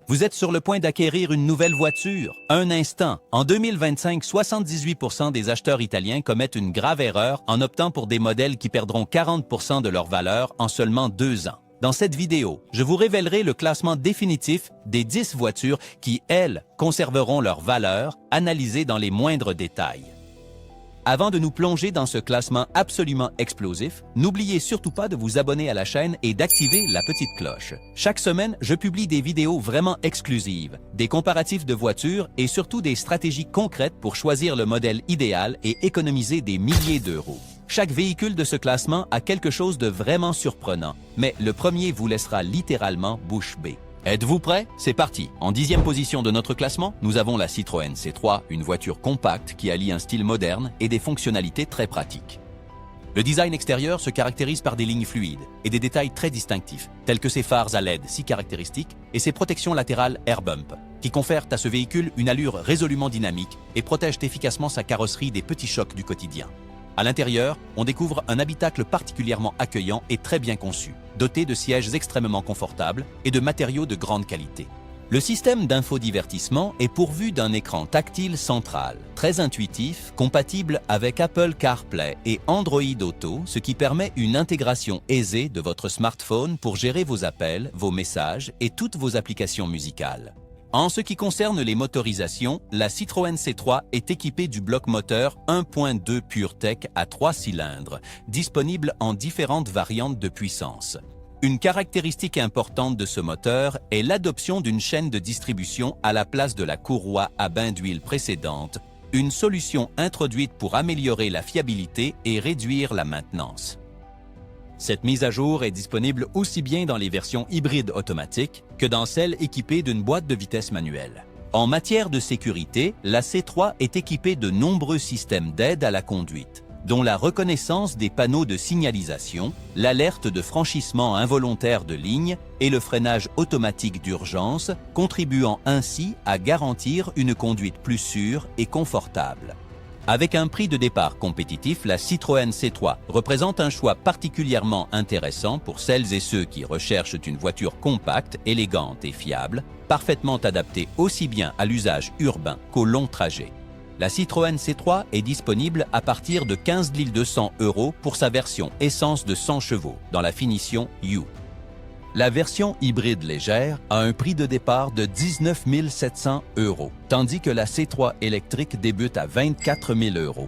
Vous êtes sur le point d'acquérir une nouvelle voiture. Un instant. En 2025, 78% des acheteurs italiens commettent une grave erreur en optant pour des modèles qui perdront 40% de leur valeur en seulement 2 ans. Dans cette vidéo, je vous révélerai le classement définitif des 10 voitures qui, elles, conserveront leur valeur, analysées dans les moindres détails. Avant de nous plonger dans ce classement absolument explosif, n'oubliez surtout pas de vous abonner à la chaîne et d'activer la petite cloche. Chaque semaine, je publie des vidéos vraiment exclusives, des comparatifs de voitures et surtout des stratégies concrètes pour choisir le modèle idéal et économiser des milliers d'euros. Chaque véhicule de ce classement a quelque chose de vraiment surprenant, mais le premier vous laissera littéralement bouche bée. Êtes-vous prêts? C'est parti! En 10e position de notre classement, nous avons la Citroën C3, une voiture compacte qui allie un style moderne et des fonctionnalités très pratiques. Le design extérieur se caractérise par des lignes fluides et des détails très distinctifs, tels que ses phares à LED si caractéristiques et ses protections latérales Air Bump, qui confèrent à ce véhicule une allure résolument dynamique et protègent efficacement sa carrosserie des petits chocs du quotidien. À l'intérieur, on découvre un habitacle particulièrement accueillant et très bien conçu, doté de sièges extrêmement confortables et de matériaux de grande qualité. Le système d'infodivertissement est pourvu d'un écran tactile central, très intuitif, compatible avec Apple CarPlay et Android Auto, ce qui permet une intégration aisée de votre smartphone pour gérer vos appels, vos messages et toutes vos applications musicales. En ce qui concerne les motorisations, la Citroën C3 est équipée du bloc moteur 1.2 PureTech à 3 cylindres, disponible en différentes variantes de puissance. Une caractéristique importante de ce moteur est l'adoption d'une chaîne de distribution à la place de la courroie à bain d'huile précédente, une solution introduite pour améliorer la fiabilité et réduire la maintenance. Cette mise à jour est disponible aussi bien dans les versions hybrides automatiques que dans celles équipées d'une boîte de vitesse manuelle. En matière de sécurité, la C3 est équipée de nombreux systèmes d'aide à la conduite, dont la reconnaissance des panneaux de signalisation, l'alerte de franchissement involontaire de ligne et le freinage automatique d'urgence, contribuant ainsi à garantir une conduite plus sûre et confortable. Avec un prix de départ compétitif, la Citroën C3 représente un choix particulièrement intéressant pour celles et ceux qui recherchent une voiture compacte, élégante et fiable, parfaitement adaptée aussi bien à l'usage urbain qu'au long trajet. La Citroën C3 est disponible à partir de 15 200 € pour sa version essence de 100 chevaux dans la finition U. La version hybride légère a un prix de départ de 19 700 €, tandis que la C3 électrique débute à 24 000 €.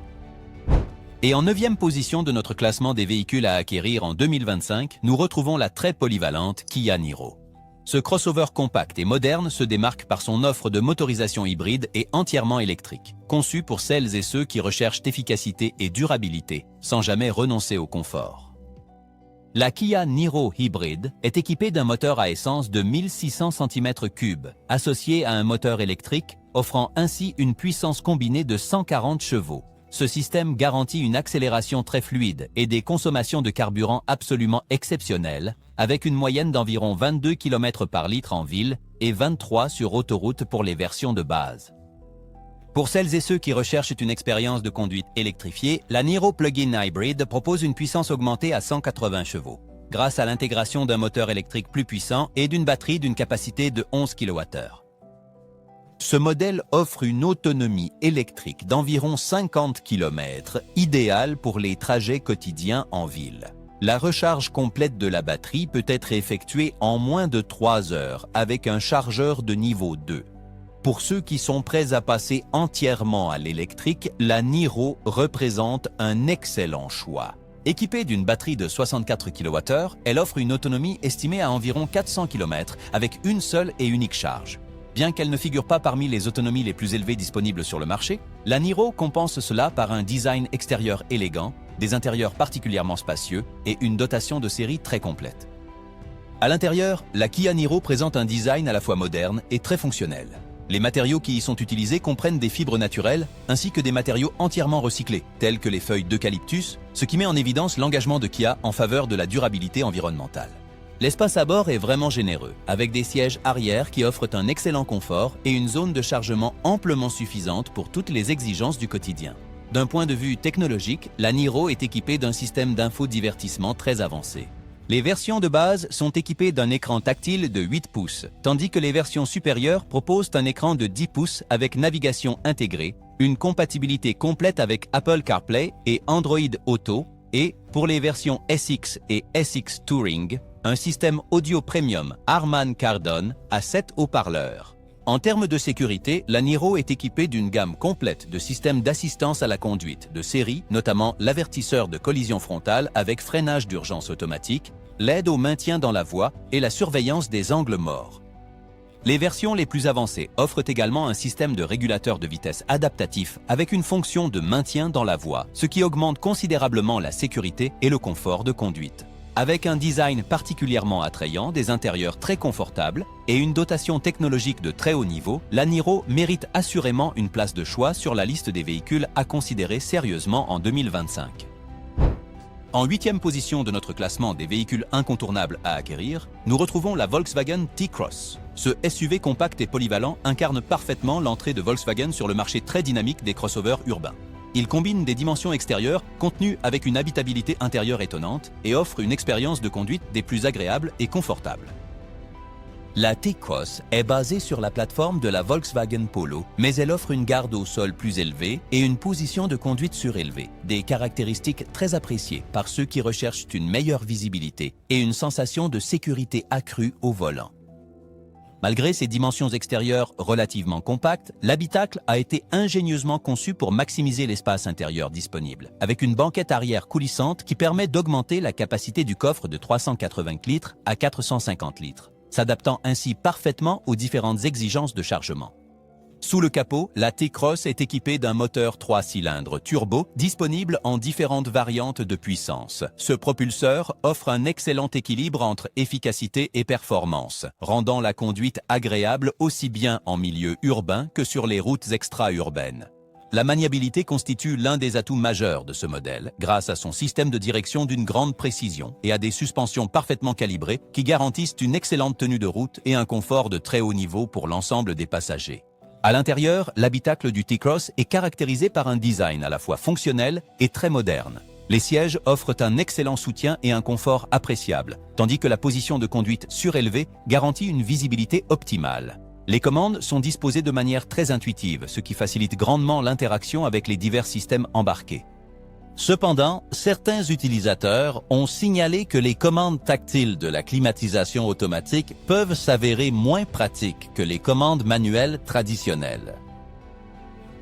Et en 9e position de notre classement des véhicules à acquérir en 2025, nous retrouvons la très polyvalente Kia Niro. Ce crossover compact et moderne se démarque par son offre de motorisation hybride et entièrement électrique, conçue pour celles et ceux qui recherchent efficacité et durabilité, sans jamais renoncer au confort. La Kia Niro Hybrid est équipée d'un moteur à essence de 1600 cm3, associé à un moteur électrique, offrant ainsi une puissance combinée de 140 chevaux. Ce système garantit une accélération très fluide et des consommations de carburant absolument exceptionnelles, avec une moyenne d'environ 22 km par litre en ville et 23 sur autoroute pour les versions de base. Pour celles et ceux qui recherchent une expérience de conduite électrifiée, la Niro Plug-in Hybrid propose une puissance augmentée à 180 chevaux, grâce à l'intégration d'un moteur électrique plus puissant et d'une batterie d'une capacité de 11 kWh. Ce modèle offre une autonomie électrique d'environ 50 km, idéale pour les trajets quotidiens en ville. La recharge complète de la batterie peut être effectuée en moins de 3 heures avec un chargeur de niveau 2. Pour ceux qui sont prêts à passer entièrement à l'électrique, la Niro représente un excellent choix. Équipée d'une batterie de 64 kWh, elle offre une autonomie estimée à environ 400 km avec une seule et unique charge. Bien qu'elle ne figure pas parmi les autonomies les plus élevées disponibles sur le marché, la Niro compense cela par un design extérieur élégant, des intérieurs particulièrement spacieux et une dotation de série très complète. À l'intérieur, la Kia Niro présente un design à la fois moderne et très fonctionnel. Les matériaux qui y sont utilisés comprennent des fibres naturelles ainsi que des matériaux entièrement recyclés, tels que les feuilles d'eucalyptus, ce qui met en évidence l'engagement de Kia en faveur de la durabilité environnementale. L'espace à bord est vraiment généreux, avec des sièges arrière qui offrent un excellent confort et une zone de chargement amplement suffisante pour toutes les exigences du quotidien. D'un point de vue technologique, la Niro est équipée d'un système d'infodivertissement très avancé. Les versions de base sont équipées d'un écran tactile de 8 pouces, tandis que les versions supérieures proposent un écran de 10 pouces avec navigation intégrée, une compatibilité complète avec Apple CarPlay et Android Auto, et, pour les versions SX et SX Touring, un système audio premium Harman Kardon à 7 haut-parleurs. En termes de sécurité, la Niro est équipée d'une gamme complète de systèmes d'assistance à la conduite de série, notamment l'avertisseur de collision frontale avec freinage d'urgence automatique, l'aide au maintien dans la voie et la surveillance des angles morts. Les versions les plus avancées offrent également un système de régulateur de vitesse adaptatif avec une fonction de maintien dans la voie, ce qui augmente considérablement la sécurité et le confort de conduite. Avec un design particulièrement attrayant, des intérieurs très confortables et une dotation technologique de très haut niveau, la Niro mérite assurément une place de choix sur la liste des véhicules à considérer sérieusement en 2025. En 8e position de notre classement des véhicules incontournables à acquérir, nous retrouvons la Volkswagen T-Cross. Ce SUV compact et polyvalent incarne parfaitement l'entrée de Volkswagen sur le marché très dynamique des crossovers urbains. Il combine des dimensions extérieures contenues avec une habitabilité intérieure étonnante et offre une expérience de conduite des plus agréables et confortables. La T-Cross est basée sur la plateforme de la Volkswagen Polo, mais elle offre une garde au sol plus élevée et une position de conduite surélevée, des caractéristiques très appréciées par ceux qui recherchent une meilleure visibilité et une sensation de sécurité accrue au volant. Malgré ses dimensions extérieures relativement compactes, l'habitacle a été ingénieusement conçu pour maximiser l'espace intérieur disponible, avec une banquette arrière coulissante qui permet d'augmenter la capacité du coffre de 380 litres à 450 litres, s'adaptant ainsi parfaitement aux différentes exigences de chargement. Sous le capot, la T-Cross est équipée d'un moteur 3 cylindres turbo disponible en différentes variantes de puissance. Ce propulseur offre un excellent équilibre entre efficacité et performance, rendant la conduite agréable aussi bien en milieu urbain que sur les routes extra-urbaines. La maniabilité constitue l'un des atouts majeurs de ce modèle, grâce à son système de direction d'une grande précision et à des suspensions parfaitement calibrées qui garantissent une excellente tenue de route et un confort de très haut niveau pour l'ensemble des passagers. À l'intérieur, l'habitacle du T-Cross est caractérisé par un design à la fois fonctionnel et très moderne. Les sièges offrent un excellent soutien et un confort appréciable, tandis que la position de conduite surélevée garantit une visibilité optimale. Les commandes sont disposées de manière très intuitive, ce qui facilite grandement l'interaction avec les divers systèmes embarqués. Cependant, certains utilisateurs ont signalé que les commandes tactiles de la climatisation automatique peuvent s'avérer moins pratiques que les commandes manuelles traditionnelles.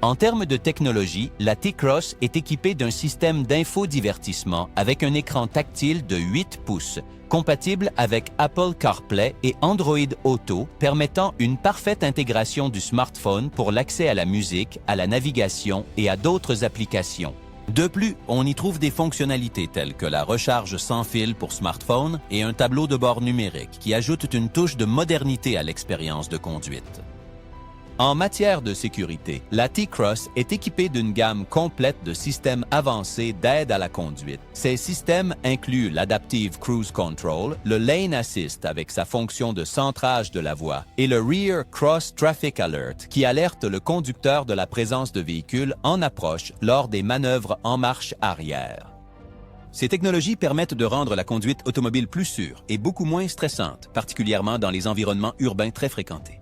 En termes de technologie, la T-Cross est équipée d'un système d'infodivertissement avec un écran tactile de 8 pouces, compatible avec Apple CarPlay et Android Auto, permettant une parfaite intégration du smartphone pour l'accès à la musique, à la navigation et à d'autres applications. De plus, on y trouve des fonctionnalités telles que la recharge sans fil pour smartphone et un tableau de bord numérique qui ajoutent une touche de modernité à l'expérience de conduite. En matière de sécurité, la T-Cross est équipée d'une gamme complète de systèmes avancés d'aide à la conduite. Ces systèmes incluent l'Adaptive Cruise Control, le Lane Assist avec sa fonction de centrage de la voie et le Rear Cross Traffic Alert qui alerte le conducteur de la présence de véhicules en approche lors des manœuvres en marche arrière. Ces technologies permettent de rendre la conduite automobile plus sûre et beaucoup moins stressante, particulièrement dans les environnements urbains très fréquentés.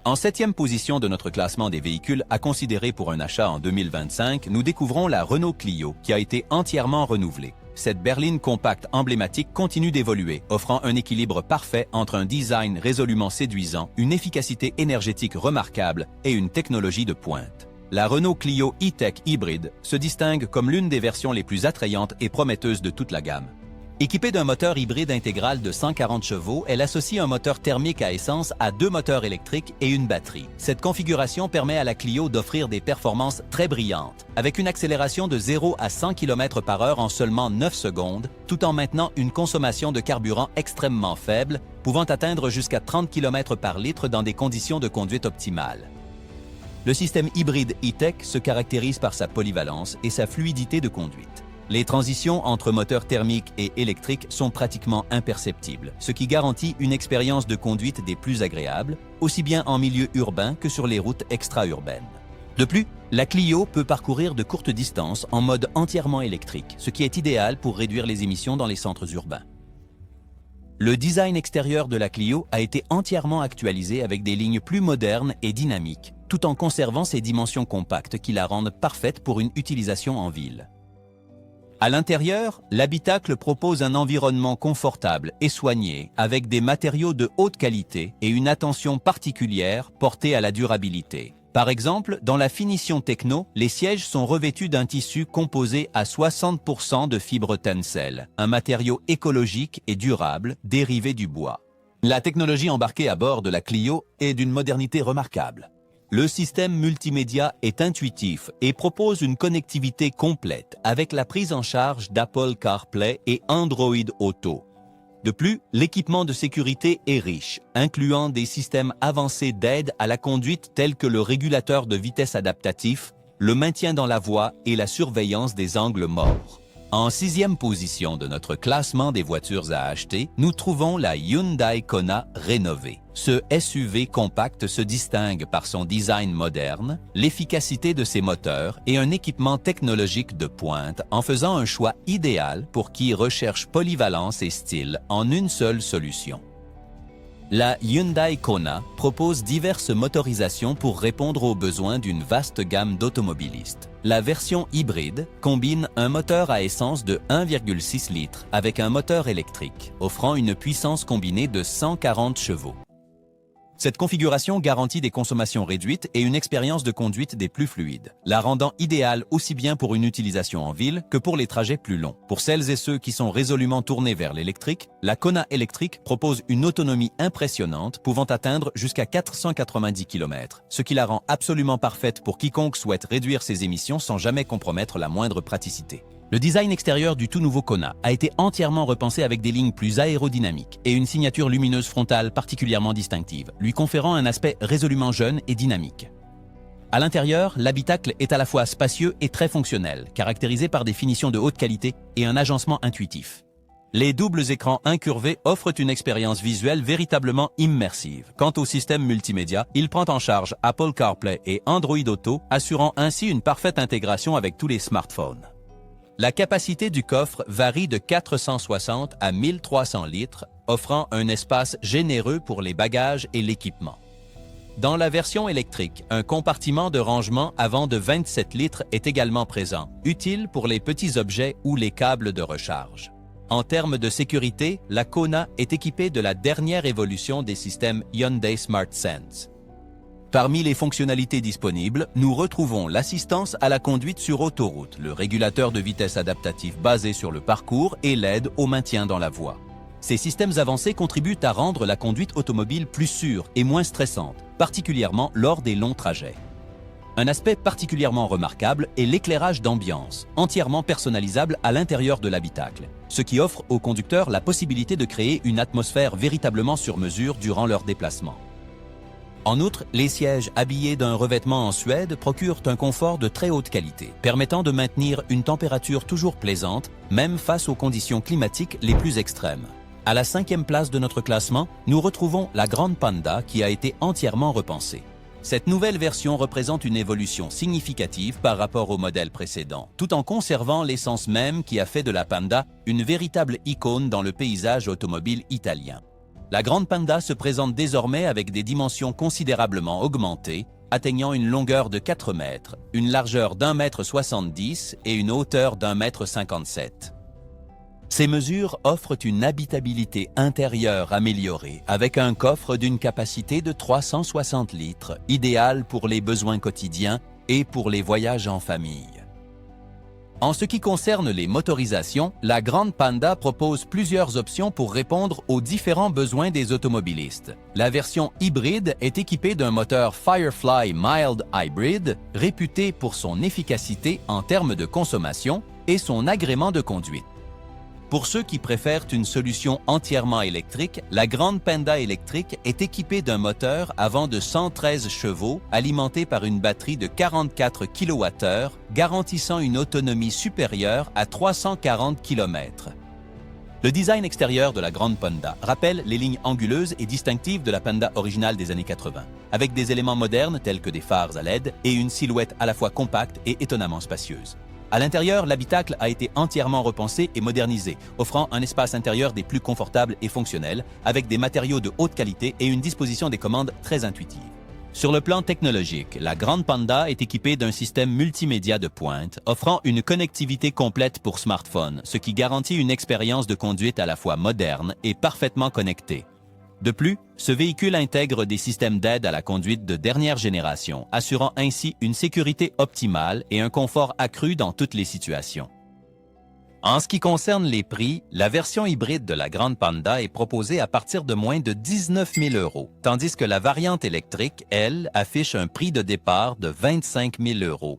En 7e position de notre classement des véhicules à considérer pour un achat en 2025, nous découvrons la Renault Clio qui a été entièrement renouvelée. Cette berline compacte emblématique continue d'évoluer, offrant un équilibre parfait entre un design résolument séduisant, une efficacité énergétique remarquable et une technologie de pointe. La Renault Clio E-Tech hybride se distingue comme l'une des versions les plus attrayantes et prometteuses de toute la gamme. Équipée d'un moteur hybride intégral de 140 chevaux, elle associe un moteur thermique à essence à 2 moteurs électriques et une batterie. Cette configuration permet à la Clio d'offrir des performances très brillantes, avec une accélération de 0 à 100 km/h en seulement 9 secondes, tout en maintenant une consommation de carburant extrêmement faible, pouvant atteindre jusqu'à 30 km par litre dans des conditions de conduite optimales. Le système hybride E-Tech se caractérise par sa polyvalence et sa fluidité de conduite. Les transitions entre moteurs thermiques et électriques sont pratiquement imperceptibles, ce qui garantit une expérience de conduite des plus agréables, aussi bien en milieu urbain que sur les routes extra-urbaines. De plus, la Clio peut parcourir de courtes distances en mode entièrement électrique, ce qui est idéal pour réduire les émissions dans les centres urbains. Le design extérieur de la Clio a été entièrement actualisé avec des lignes plus modernes et dynamiques, tout en conservant ses dimensions compactes qui la rendent parfaite pour une utilisation en ville. À l'intérieur, l'habitacle propose un environnement confortable et soigné, avec des matériaux de haute qualité et une attention particulière portée à la durabilité. Par exemple, dans la finition techno, les sièges sont revêtus d'un tissu composé à 60% de fibres Tencel, un matériau écologique et durable dérivé du bois. La technologie embarquée à bord de la Clio est d'une modernité remarquable. Le système multimédia est intuitif et propose une connectivité complète avec la prise en charge d'Apple CarPlay et Android Auto. De plus, l'équipement de sécurité est riche, incluant des systèmes avancés d'aide à la conduite tels que le régulateur de vitesse adaptatif, le maintien dans la voie et la surveillance des angles morts. En 6e position de notre classement des voitures à acheter, nous trouvons la Hyundai Kona rénovée. Ce SUV compact se distingue par son design moderne, l'efficacité de ses moteurs et un équipement technologique de pointe en faisant un choix idéal pour qui recherche polyvalence et style en une seule solution. La Hyundai Kona propose diverses motorisations pour répondre aux besoins d'une vaste gamme d'automobilistes. La version hybride combine un moteur à essence de 1,6 litres avec un moteur électrique, offrant une puissance combinée de 140 chevaux. Cette configuration garantit des consommations réduites et une expérience de conduite des plus fluides, la rendant idéale aussi bien pour une utilisation en ville que pour les trajets plus longs. Pour celles et ceux qui sont résolument tournés vers l'électrique, la Kona électrique propose une autonomie impressionnante pouvant atteindre jusqu'à 490 km, ce qui la rend absolument parfaite pour quiconque souhaite réduire ses émissions sans jamais compromettre la moindre praticité. Le design extérieur du tout nouveau Kona a été entièrement repensé avec des lignes plus aérodynamiques et une signature lumineuse frontale particulièrement distinctive, lui conférant un aspect résolument jeune et dynamique. À l'intérieur, l'habitacle est à la fois spacieux et très fonctionnel, caractérisé par des finitions de haute qualité et un agencement intuitif. Les doubles écrans incurvés offrent une expérience visuelle véritablement immersive. Quant au système multimédia, il prend en charge Apple CarPlay et Android Auto, assurant ainsi une parfaite intégration avec tous les smartphones. La capacité du coffre varie de 460 à 1300 litres, offrant un espace généreux pour les bagages et l'équipement. Dans la version électrique, un compartiment de rangement avant de 27 litres est également présent, utile pour les petits objets ou les câbles de recharge. En termes de sécurité, la Kona est équipée de la dernière évolution des systèmes Hyundai SmartSense. Parmi les fonctionnalités disponibles, nous retrouvons l'assistance à la conduite sur autoroute, le régulateur de vitesse adaptatif basé sur le parcours et l'aide au maintien dans la voie. Ces systèmes avancés contribuent à rendre la conduite automobile plus sûre et moins stressante, particulièrement lors des longs trajets. Un aspect particulièrement remarquable est l'éclairage d'ambiance, entièrement personnalisable à l'intérieur de l'habitacle, ce qui offre aux conducteurs la possibilité de créer une atmosphère véritablement sur mesure durant leur déplacement. En outre, les sièges habillés d'un revêtement en suède procurent un confort de très haute qualité, permettant de maintenir une température toujours plaisante, même face aux conditions climatiques les plus extrêmes. À la 5e place de notre classement, nous retrouvons la Grande Panda qui a été entièrement repensée. Cette nouvelle version représente une évolution significative par rapport au modèle précédent, tout en conservant l'essence même qui a fait de la Panda une véritable icône dans le paysage automobile italien. La Grande Panda se présente désormais avec des dimensions considérablement augmentées, atteignant une longueur de 4 mètres, une largeur d'1,70 m et une hauteur d'1,57 m. Ces mesures offrent une habitabilité intérieure améliorée, avec un coffre d'une capacité de 360 litres, idéal pour les besoins quotidiens et pour les voyages en famille. En ce qui concerne les motorisations, la Grande Panda propose plusieurs options pour répondre aux différents besoins des automobilistes. La version hybride est équipée d'un moteur Firefly Mild Hybrid, réputé pour son efficacité en termes de consommation et son agrément de conduite. Pour ceux qui préfèrent une solution entièrement électrique, la Grande Panda électrique est équipée d'un moteur à vent de 113 chevaux alimenté par une batterie de 44 kWh, garantissant une autonomie supérieure à 340 km. Le design extérieur de la Grande Panda rappelle les lignes anguleuses et distinctives de la Panda originale des années 80, avec des éléments modernes tels que des phares à LED et une silhouette à la fois compacte et étonnamment spacieuse. À l'intérieur, l'habitacle a été entièrement repensé et modernisé, offrant un espace intérieur des plus confortables et fonctionnels, avec des matériaux de haute qualité et une disposition des commandes très intuitive. Sur le plan technologique, la Grande Panda est équipée d'un système multimédia de pointe, offrant une connectivité complète pour smartphones, ce qui garantit une expérience de conduite à la fois moderne et parfaitement connectée. De plus, ce véhicule intègre des systèmes d'aide à la conduite de dernière génération, assurant ainsi une sécurité optimale et un confort accru dans toutes les situations. En ce qui concerne les prix, la version hybride de la Grande Panda est proposée à partir de moins de 19 000 €, tandis que la variante électrique, elle, affiche un prix de départ de 25 000 €.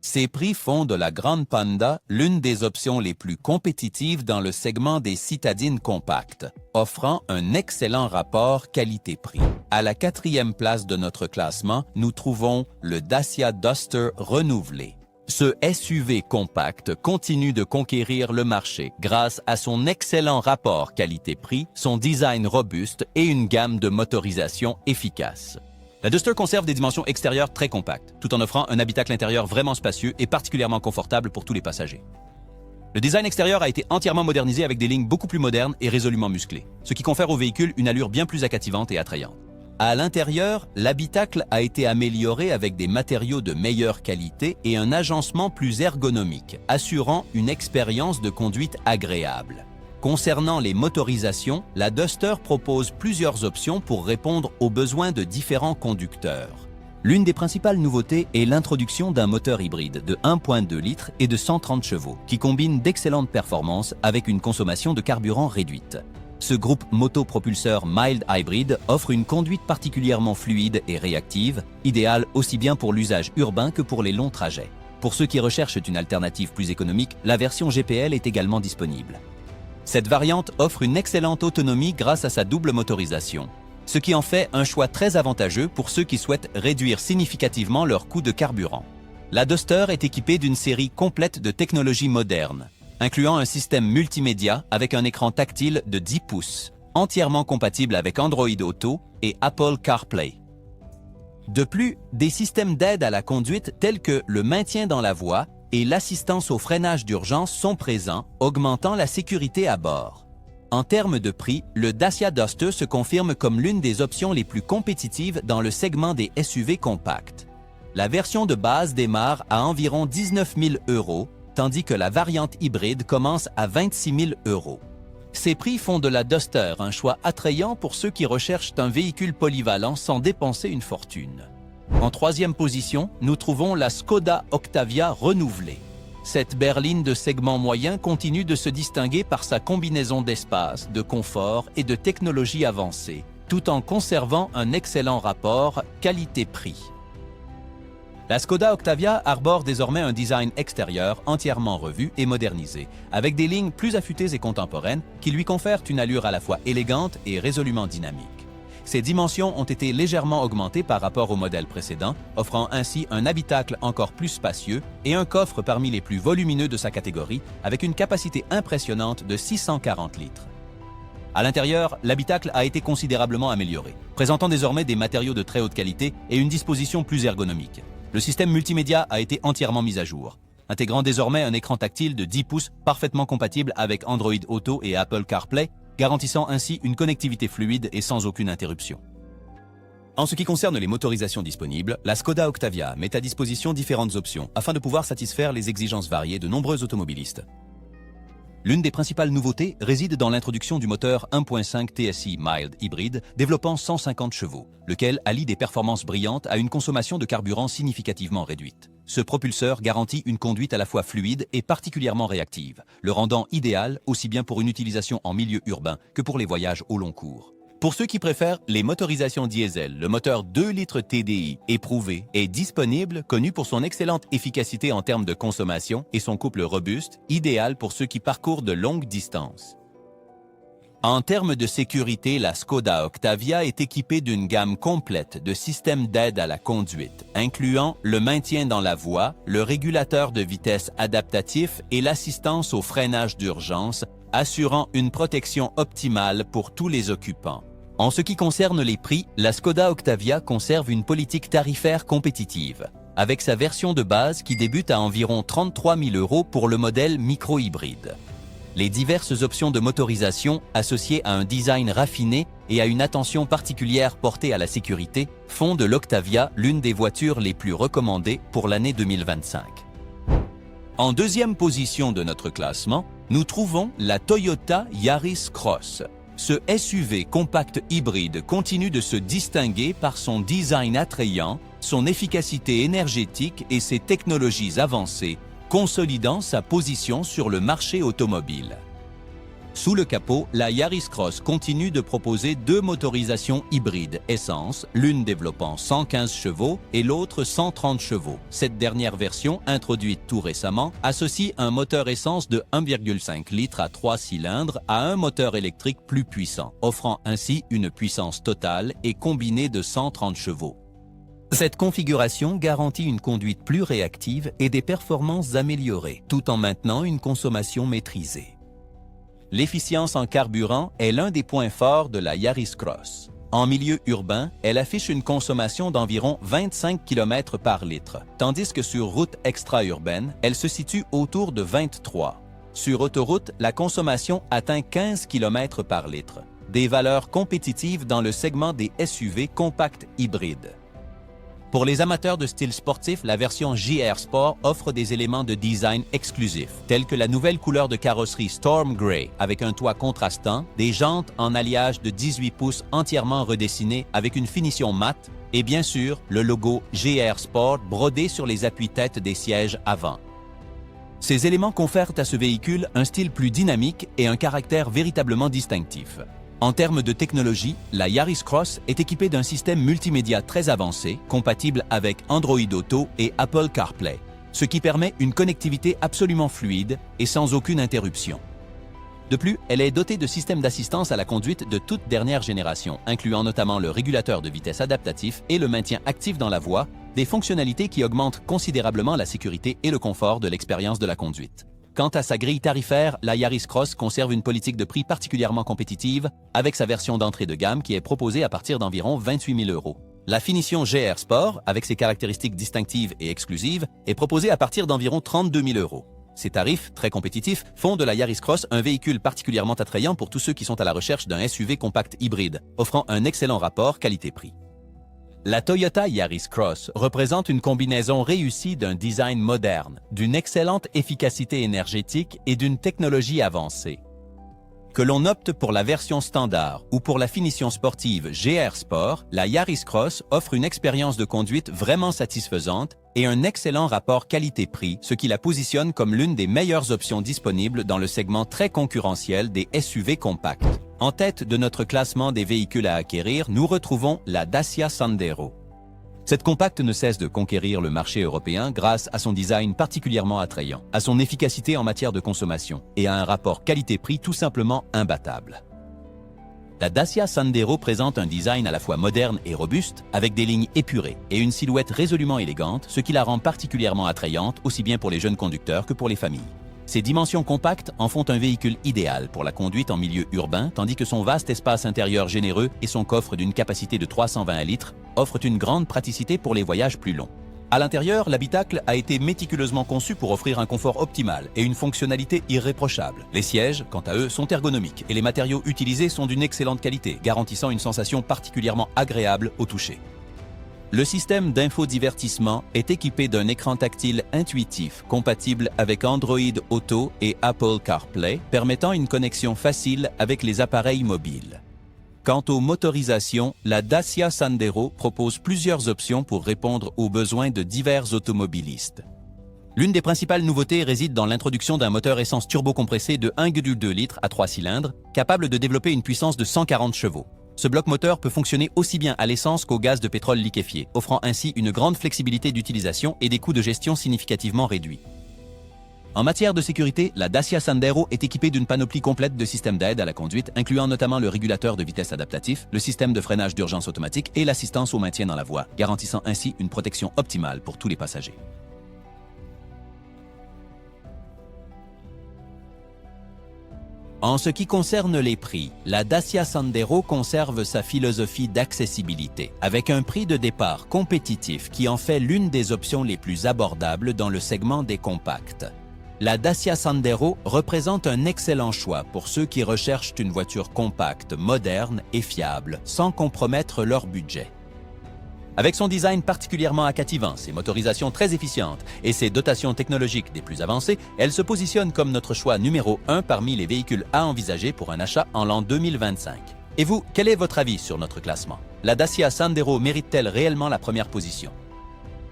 Ces prix font de la Grande Panda l'une des options les plus compétitives dans le segment des citadines compactes, offrant un excellent rapport qualité-prix. À la 4e place de notre classement, nous trouvons le Dacia Duster renouvelé. Ce SUV compact continue de conquérir le marché grâce à son excellent rapport qualité-prix, son design robuste et une gamme de motorisation efficace. La Duster conserve des dimensions extérieures très compactes, tout en offrant un habitacle intérieur vraiment spacieux et particulièrement confortable pour tous les passagers. Le design extérieur a été entièrement modernisé avec des lignes beaucoup plus modernes et résolument musclées, ce qui confère au véhicule une allure bien plus accativante et attrayante. À l'intérieur, l'habitacle a été amélioré avec des matériaux de meilleure qualité et un agencement plus ergonomique, assurant une expérience de conduite agréable. Concernant les motorisations, la Duster propose plusieurs options pour répondre aux besoins de différents conducteurs. L'une des principales nouveautés est l'introduction d'un moteur hybride de 1,2 litres et de 130 chevaux, qui combine d'excellentes performances avec une consommation de carburant réduite. Ce groupe motopropulseur Mild Hybrid offre une conduite particulièrement fluide et réactive, idéale aussi bien pour l'usage urbain que pour les longs trajets. Pour ceux qui recherchent une alternative plus économique, la version GPL est également disponible. Cette variante offre une excellente autonomie grâce à sa double motorisation, ce qui en fait un choix très avantageux pour ceux qui souhaitent réduire significativement leur coût de carburant. La Duster est équipée d'une série complète de technologies modernes, incluant un système multimédia avec un écran tactile de 10 pouces, entièrement compatible avec Android Auto et Apple CarPlay. De plus, des systèmes d'aide à la conduite tels que le maintien dans la voie et l'assistance au freinage d'urgence sont présents, augmentant la sécurité à bord. En termes de prix, le Dacia Duster se confirme comme l'une des options les plus compétitives dans le segment des SUV compacts. La version de base démarre à environ 19 000 €, tandis que la variante hybride commence à 26 000 €. Ces prix font de la Duster un choix attrayant pour ceux qui recherchent un véhicule polyvalent sans dépenser une fortune. En 3e position, nous trouvons la Skoda Octavia renouvelée. Cette berline de segment moyen continue de se distinguer par sa combinaison d'espace, de confort et de technologie avancée, tout en conservant un excellent rapport qualité-prix. La Skoda Octavia arbore désormais un design extérieur entièrement revu et modernisé, avec des lignes plus affûtées et contemporaines qui lui confèrent une allure à la fois élégante et résolument dynamique. Ses dimensions ont été légèrement augmentées par rapport au modèle précédent, offrant ainsi un habitacle encore plus spacieux et un coffre parmi les plus volumineux de sa catégorie, avec une capacité impressionnante de 640 litres. À l'intérieur, l'habitacle a été considérablement amélioré, présentant désormais des matériaux de très haute qualité et une disposition plus ergonomique. Le système multimédia a été entièrement mis à jour, intégrant désormais un écran tactile de 10 pouces parfaitement compatible avec Android Auto et Apple CarPlay, garantissant ainsi une connectivité fluide et sans aucune interruption. En ce qui concerne les motorisations disponibles, la Skoda Octavia met à disposition différentes options afin de pouvoir satisfaire les exigences variées de nombreux automobilistes. L'une des principales nouveautés réside dans l'introduction du moteur 1.5 TSI Mild Hybrid développant 150 chevaux, lequel allie des performances brillantes à une consommation de carburant significativement réduite. Ce propulseur garantit une conduite à la fois fluide et particulièrement réactive, le rendant idéal aussi bien pour une utilisation en milieu urbain que pour les voyages au long cours. Pour ceux qui préfèrent les motorisations diesel, le moteur 2 litres TDI éprouvé est disponible, connu pour son excellente efficacité en termes de consommation et son couple robuste, idéal pour ceux qui parcourent de longues distances. En termes de sécurité, la Skoda Octavia est équipée d'une gamme complète de systèmes d'aide à la conduite, incluant le maintien dans la voie, le régulateur de vitesse adaptatif et l'assistance au freinage d'urgence, assurant une protection optimale pour tous les occupants. En ce qui concerne les prix, la Skoda Octavia conserve une politique tarifaire compétitive. avec sa version de base qui débute à environ 33 000 € pour le modèle micro-hybride. Les diverses options de motorisation, associées à un design raffiné et à une attention particulière portée à la sécurité, font de l'Octavia l'une des voitures les plus recommandées pour l'année 2025. En deuxième position de notre classement, nous trouvons la Toyota Yaris Cross. Ce SUV compact hybride continue de se distinguer par son design attrayant, son efficacité énergétique et ses technologies avancées, consolidant sa position sur le marché automobile. Sous le capot, la Yaris Cross continue de proposer deux motorisations hybrides essence, l'une développant 115 chevaux et l'autre 130 chevaux. Cette dernière version, introduite tout récemment, associe un moteur essence de 1,5 litres à 3 cylindres à un moteur électrique plus puissant, offrant ainsi une puissance totale et combinée de 130 chevaux. Cette configuration garantit une conduite plus réactive et des performances améliorées, tout en maintenant une consommation maîtrisée. L'efficience en carburant est l'un des points forts de la Yaris Cross. En milieu urbain, elle affiche une consommation d'environ 25 km par litre, tandis que sur route extra-urbaine, elle se situe autour de 23. Sur autoroute, la consommation atteint 15 km par litre, des valeurs compétitives dans le segment des SUV compacts hybrides. Pour les amateurs de style sportif, la version JR Sport offre des éléments de design exclusifs, tels que la nouvelle couleur de carrosserie Storm Grey avec un toit contrastant, des jantes en alliage de 18 pouces entièrement redessinées avec une finition mate et bien sûr le logo JR Sport brodé sur les appuis-têtes des sièges avant. Ces éléments confèrent à ce véhicule un style plus dynamique et un caractère véritablement distinctif. En termes de technologie, la Yaris Cross est équipée d'un système multimédia très avancé, compatible avec Android Auto et Apple CarPlay, ce qui permet une connectivité absolument fluide et sans aucune interruption. De plus, elle est dotée de systèmes d'assistance à la conduite de toute dernière génération, incluant notamment le régulateur de vitesse adaptatif et le maintien actif dans la voie, des fonctionnalités qui augmentent considérablement la sécurité et le confort de l'expérience de la conduite. Quant à sa grille tarifaire, la Yaris Cross conserve une politique de prix particulièrement compétitive avec sa version d'entrée de gamme qui est proposée à partir d'environ 28 000 €. La finition GR Sport, avec ses caractéristiques distinctives et exclusives, est proposée à partir d'environ 32 000 €. Ces tarifs, très compétitifs, font de la Yaris Cross un véhicule particulièrement attrayant pour tous ceux qui sont à la recherche d'un SUV compact hybride, offrant un excellent rapport qualité-prix. La Toyota Yaris Cross représente une combinaison réussie d'un design moderne, d'une excellente efficacité énergétique et d'une technologie avancée. Que l'on opte pour la version standard ou pour la finition sportive GR Sport, la Yaris Cross offre une expérience de conduite vraiment satisfaisante et un excellent rapport qualité-prix, ce qui la positionne comme l'une des meilleures options disponibles dans le segment très concurrentiel des SUV compacts. En tête de notre classement des véhicules à acquérir, nous retrouvons la Dacia Sandero. Cette compacte ne cesse de conquérir le marché européen grâce à son design particulièrement attrayant, à son efficacité en matière de consommation et à un rapport qualité-prix tout simplement imbattable. La Dacia Sandero présente un design à la fois moderne et robuste, avec des lignes épurées et une silhouette résolument élégante, ce qui la rend particulièrement attrayante aussi bien pour les jeunes conducteurs que pour les familles. Ses dimensions compactes en font un véhicule idéal pour la conduite en milieu urbain, tandis que son vaste espace intérieur généreux et son coffre d'une capacité de 320 litres offrent une grande praticité pour les voyages plus longs. À l'intérieur, l'habitacle a été méticuleusement conçu pour offrir un confort optimal et une fonctionnalité irréprochable. Les sièges, quant à eux, sont ergonomiques et les matériaux utilisés sont d'une excellente qualité, garantissant une sensation particulièrement agréable au toucher. Le système d'infodivertissement est équipé d'un écran tactile intuitif compatible avec Android Auto et Apple CarPlay, permettant une connexion facile avec les appareils mobiles. Quant aux motorisations, la Dacia Sandero propose plusieurs options pour répondre aux besoins de divers automobilistes. L'une des principales nouveautés réside dans l'introduction d'un moteur essence turbocompressé de 1,2 litres à 3 cylindres, capable de développer une puissance de 140 chevaux. Ce bloc moteur peut fonctionner aussi bien à l'essence qu'au gaz de pétrole liquéfié, offrant ainsi une grande flexibilité d'utilisation et des coûts de gestion significativement réduits. En matière de sécurité, la Dacia Sandero est équipée d'une panoplie complète de systèmes d'aide à la conduite, incluant notamment le régulateur de vitesse adaptatif, le système de freinage d'urgence automatique et l'assistance au maintien dans la voie, garantissant ainsi une protection optimale pour tous les passagers. En ce qui concerne les prix, la Dacia Sandero conserve sa philosophie d'accessibilité, avec un prix de départ compétitif qui en fait l'une des options les plus abordables dans le segment des compacts. La Dacia Sandero représente un excellent choix pour ceux qui recherchent une voiture compacte, moderne et fiable, sans compromettre leur budget. Avec son design particulièrement accativant, ses motorisations très efficientes et ses dotations technologiques des plus avancées, elle se positionne comme notre choix numéro 1 parmi les véhicules à envisager pour un achat en l'an 2025. Et vous, quel est votre avis sur notre classement? La Dacia Sandero mérite-t-elle réellement la première position?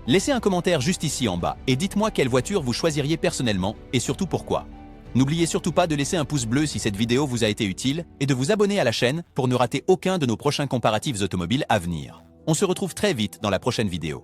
Laissez un commentaire juste ici en bas et dites-moi quelle voiture vous choisiriez personnellement et surtout pourquoi. N'oubliez surtout pas de laisser un pouce bleu si cette vidéo vous a été utile et de vous abonner à la chaîne pour ne rater aucun de nos prochains comparatifs automobiles à venir. On se retrouve très vite dans la prochaine vidéo.